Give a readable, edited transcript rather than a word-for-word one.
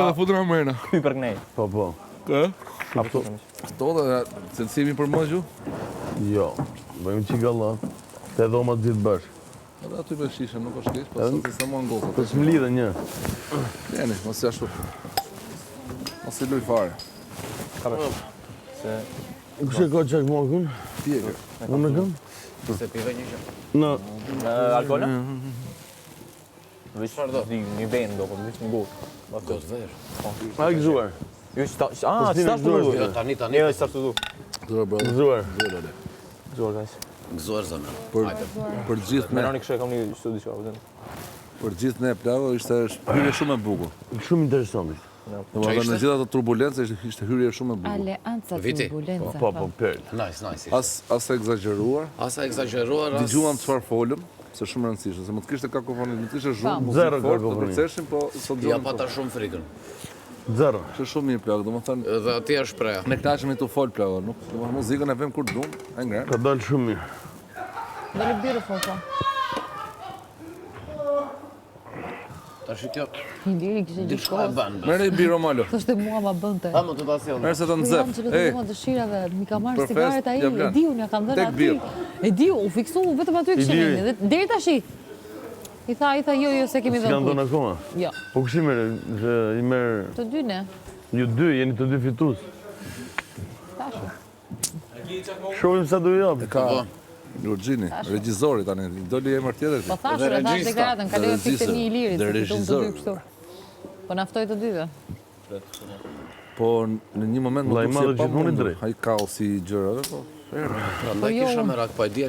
ka dhe futën amrena. Ky për kënej. Po. Kë? Këto dhe cilësimi për më gju? Jo, bëjmë që gallat. Te dhomat gjithë bashkë. Edhe aty me shishe, nuk është keq, po sot se më ngosat. Po s'm lidhe një. Jeni, mos ashtu. Mos i luj fare. Kush e ka çak mokun? Tjegër. Unë e kam? Se pive një gjë. Në Alkola? Veç çfarë do? Një vend do, po veç një gurë. Gotë verë. a e gëzuar. Jo, Kristina, çfarë gëzuar. do? Jo, tani. Jo, çfarë do? Gëzuar, brother. Gëzuar. Gjuar guys. Gëzuar zëna. Për gjithë ne, Meroni kështu e kam një studi çfarë, vëllai. për gjithë ne plagë ishte hyrje shumë e bukur. Shumë interesant ishte. Domethënë në gjithë ato turbulencë ishte hyrje shumë e bukur. Aleanca Viti? turbulenca. Po, perl. Nice. As e egzageruar. Asa egzageruar, as... Dëgjuam çfarë folëm, se shumë e rëndësishme, se mund të kishte kakofoni, mund të kishte zhurmë, Zero fort, të kakofoni. përceshim, po sot Ja dëgjuam. pata shumë frikën. Zero. Është shumë mirë plagë, domethënë Edhe ati është shpreha. ne knaqemi të fol plagë, nuk domethënë muzikën e vëm kur duam, e ngre. Ka dalë shumë mirë. Very beautiful, po. Tash kjo, Iliri kishte gjithë diçka e kohë. bën. Merë i birë malo. Thoshte mua ma bënte. Pa më të ta sjell. Merë se të Kur nxep. jam që vetëm mua dëshirave, mi ka marrë për cigaret fest, ai, ja e blen. di unë ja kam dhënë Tek aty. birë. E di, u fiksu vetëm aty kishin Iliri. ende. Deri tash. I tha jo se kemi S'kan dhënë. dhënë akoma. Jo, Po kush i merr? Se i merr të dy ne. ju dy, jeni të dy fitues. Tash. Shohim sa do jap. Ka Lurgjini, regjizori tani, doli emër tjetër Po ti. thash, Dhe e thash regjista, deklaratën, kaloj dhe pikë të një Ilirit. dhe se fiton të dy regjizor. kështu. Po naftoj të dyve. Po në një moment më Vllai duk madh si e gjithmonë i pamundur. drejt. Ai kaosi i gjërave, po. Prandaj jo, kisha unë- merak, po e dija